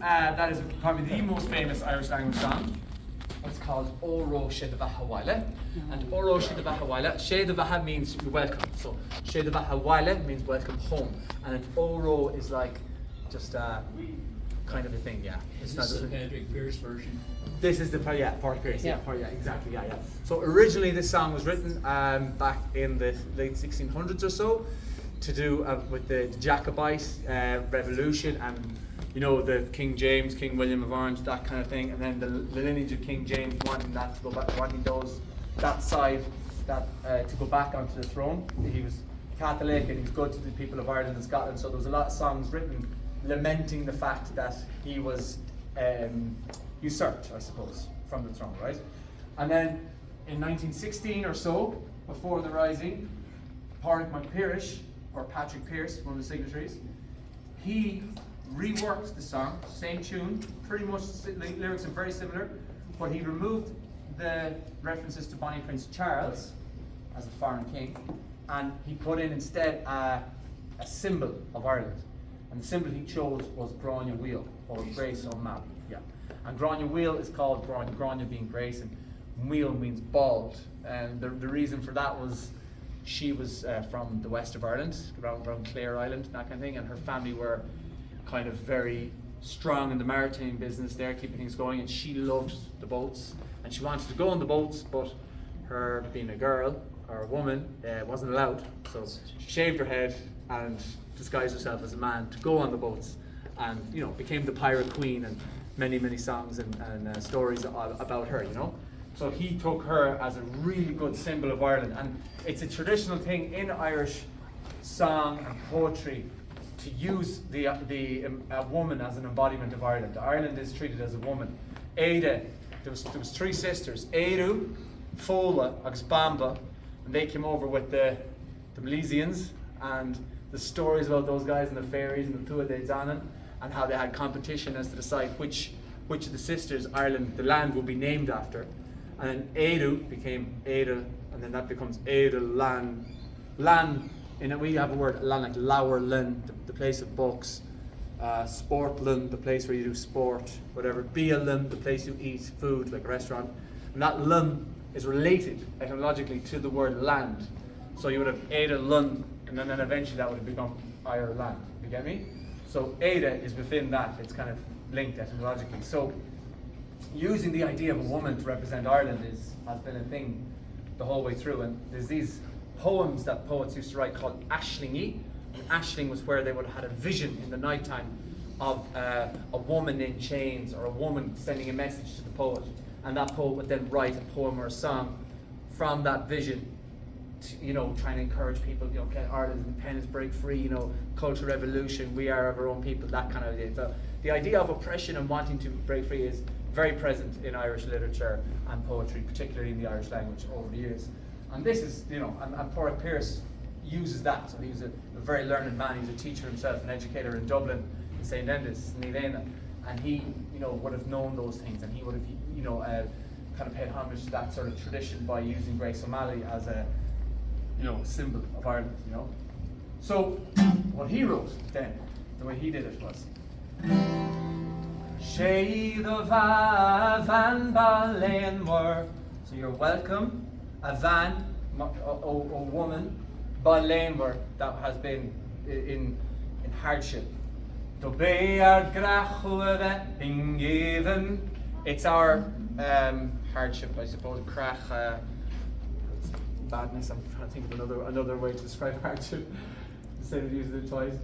that is probably the most famous Irish language song. It's called O Ro She de Vahawaile. And O Ro She de Vahawaile, She de Vaha means welcome. So She de Vahawaile means welcome home. And O Ro is like just kind of a thing, yeah. Is this the Patrick Pearse version? This is the Patrick Pearse, yeah, exactly, yeah. So originally this song was written back in the late 1600s or so to do with the Jacobite revolution and the King James, King William of Orange, that kind of thing, and then the lineage of King James wanting that to go back, wanting that side to go back onto the throne. He was Catholic and he was good to the people of Ireland and Scotland, so there was a lot of songs written lamenting the fact that he was usurped, I suppose, from the throne, right? And then in 1916 or so, before the Rising, Patrick Pearse, one of the signatories, he reworked the song, same tune, pretty much the lyrics are very similar, but he removed the references to Bonnie Prince Charles as a foreign king, and he put in instead a symbol of Ireland. And the symbol he chose was Grania Wheel, or Grace on Map. Yeah. And Grania Wheel is called Grania being grace, and Wheel means bald. And the reason for that was she was from the west of Ireland, around Clare Island, that kind of thing, and her family were kind of very strong in the maritime business there, keeping things going, and she loved the boats, and she wanted to go on the boats, but her being a girl, or a woman, wasn't allowed, so she shaved her head and disguised herself as a man to go on the boats, and became the pirate queen, and many songs and stories about her, So he took her as a really good symbol of Ireland, and it's a traditional thing in Irish song and poetry to use a woman as an embodiment of Ireland. Ireland is treated as a woman. Ada, there was three sisters, Edu, Fola, agus Bamba, and they came over with the Milesians, and the stories about those guys and the fairies and the Tua de Danann, and how they had competition as to decide which of the sisters Ireland, the land, would be named after. And then Edu became Ada, and then that becomes Ada Lan. Lan, we have a word, Lan, like Lower Linn, the place of books. Sport Linn, the place where you do sport, whatever. Bia Linn, the place you eat food, like a restaurant. And that Linn is related etymologically to the word land. So you would have Ada Linn, and then eventually that would have become Ireland. You get me? So Ada is within that, it's kind of linked etymologically. So using the idea of a woman to represent Ireland has been a thing the whole way through, and there's these poems that poets used to write called ashlingy, and ashling was where they would have had a vision in the nighttime of a woman in chains, or a woman sending a message to the poet, and that poet would then write a poem or a song from that vision to, trying to encourage people, get Ireland's independence, break free, cultural revolution, we are of our own people, that kind of idea. So the idea of oppression and wanting to break free is very present in Irish literature and poetry, particularly in the Irish language over the years. And this is, and Patrick Pearse uses that. So he was a very learned man. He was a teacher himself, an educator in Dublin, in St. Endis, Nilena, and he, would have known those things, and he would have, kind of paid homage to that sort of tradition by using Grace O'Malley as a, symbol of Ireland. So what he wrote then, the way he did it was. She the van balenwer. So you're welcome. A van, a woman, balenwer, that has been in hardship. It's our hardship, I suppose. Krach, badness. I'm trying to think of another way to describe hardship instead of using it twice.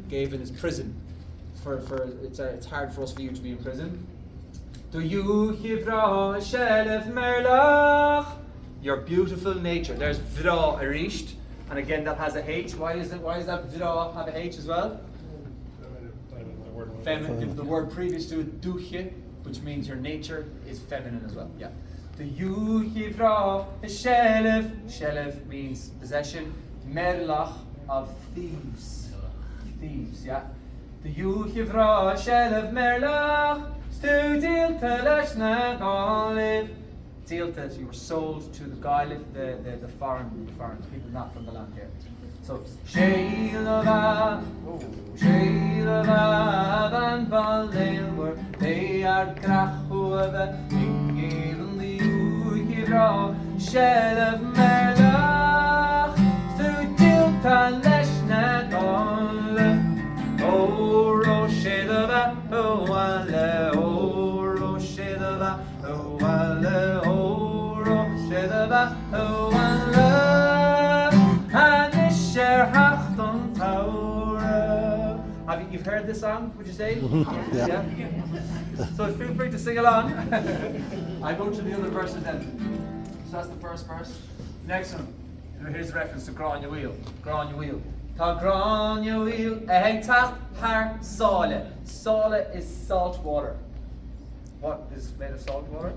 Gaven is prison. It's hard for us for you to be in prison. Your beautiful nature. There's vra arisht, and again that has a H. Why does that vra have a H as well? Feminine. The word previous to it, duche, which means your nature is feminine as well. Yeah. The yuhivra shelev means possession. Merlach of thieves. Thieves, yeah. The yuhivra shelev merlach stu dilta lashna galiv. Dilta, you were sold to the galiv, the foreign people not from the land here. So Sheilava. the Ingelen the Uikibra, Shell of Merlach, Studilta Leshna Gole, O Roshedava, O Wale, O Roshedava, O Wale, O Roshedava, O Wale, and Isher Hachton Taura. You've heard this song, would you say? Yeah. So feel free to sing along. I go to the other verses then. So that's the first verse. Next one. Here's the reference to Grania Wheel. Grania Wheel. Ta Grania Wheel. Tach har sale. Sale is salt water. What is made of salt water?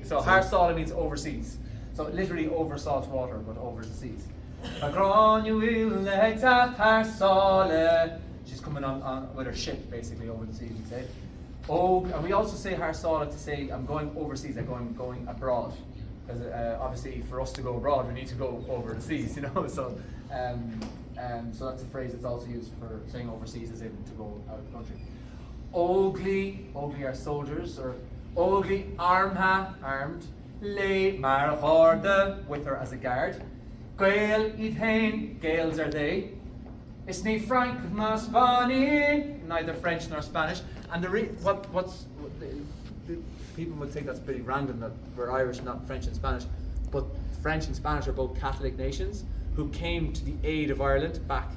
So har sale means overseas. So literally over salt water, but over the seas. Ta Grania Wheel. Tach har sale. She's coming on with her ship basically over the seas, we say. Oh, and we also say har sale to say I'm going overseas, I'm going abroad. Because obviously for us to go abroad we need to go over the seas, you know. So so that's a phrase that's also used for saying overseas as in to go out of the country. Ogli are soldiers, or Ogli armha, armed, Le mar horde, with her as a guard. Gael idhain, Gaels are they. Isni Frank nor Spani, neither French nor Spanish. And the people would think that's pretty random that we're Irish, not French and Spanish. But French and Spanish are both Catholic nations who came to the aid of Ireland back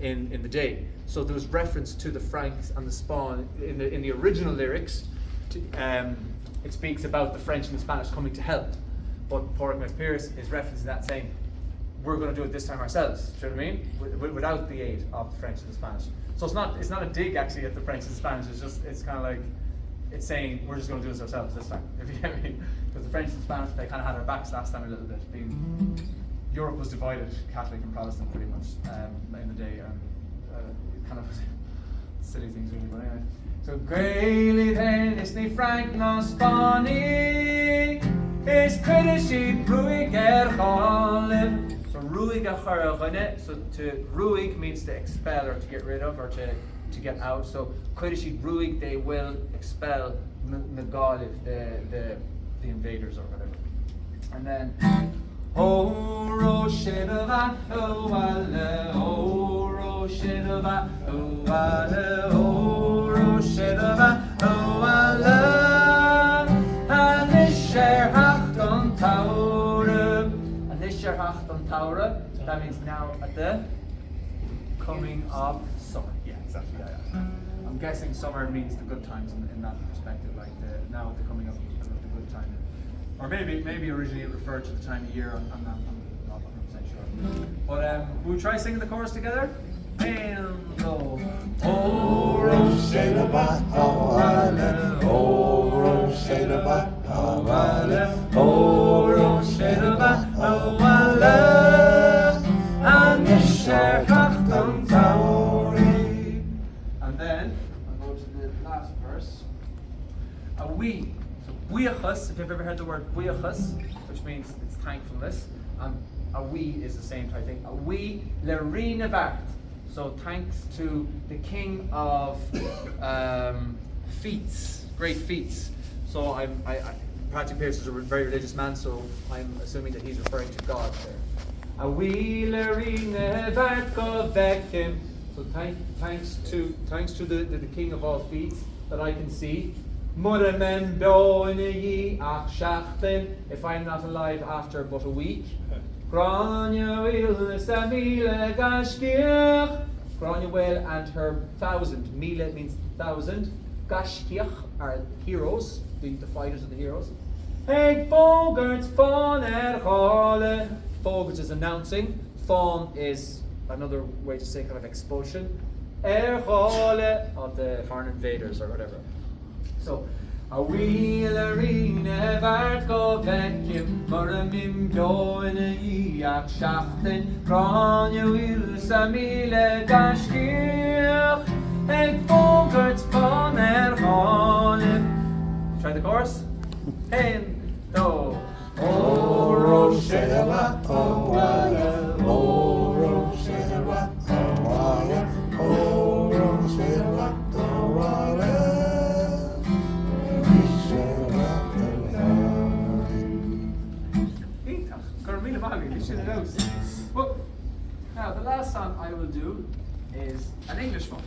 in the day. So there was reference to the Franks and the Spawn in the original lyrics. It speaks about the French and the Spanish coming to help. But Pádraig MacPierce is referencing that, saying, we're going to do it this time ourselves. Do you know what I mean? Without the aid of the French and the Spanish. So it's not a dig actually at the French and the Spanish. It's kind of like it's saying we're just going to do this ourselves this time. If you get me, because the French and Spanish, they kind of had our backs last time a little bit. Europe was divided, Catholic and Protestant, pretty much in the day. Kind of silly things really, but anyway. So Gaeli then is ni Frank no Spani is critici ruig cholib. So ruig a so to ruig means to expel or to get rid of or to get out. So critici ruig, they will expel Nagalif, the invaders or whatever. And then O Roshedava, O Wale, O Roshedava, O Wale, O Roshedava, O Wale, and Nisher Hachton Taura. And Nisher Hachton Taura, that means now at the coming of summer. Yeah, exactly. Yeah. I'm guessing summer means the good times in that perspective, like now at the coming of the good time. Or maybe originally it referred to the time of year. I'm not 100% sure. But we'll try singing the chorus together. And go. Oh, Roshedaba, Hawale, oh, Roshedaba, Hawale, oh, Roshedaba, Hawale, and Nisher Hachton Tauri. And then I'll go to the last verse. A we. Buiachas, if you've ever heard the word buiachas, which means it's thankfulness, a we is the same type thing. A we lerinavat, so thanks to the king of feats, great feats. So Patrick Pierce is a very religious man, so I'm assuming that he's referring to God there. A we lerinavat govekim, so thanks to the king of all feats that I can see. If I'm not alive after but a week. Grania Will and her 1,000. Mila means 1,000. Gashkiach are heroes, the fighters of the heroes. Hey, Fogarts, Fawn Hale. Fogarts is announcing. Fawn is another way to say kind of expulsion. Hale of the foreign invaders or whatever. So, a wheel arena vart go vekim, moramim doin a yiak shachten, grania will samile gashkir, and Fogarts von Hale. Try the chorus. And do. O Roshedava, O Wale, O Roshedava, O Wale, O Roshedava, O Wale. on, you should have known. Well, now the last song I will do is an English one.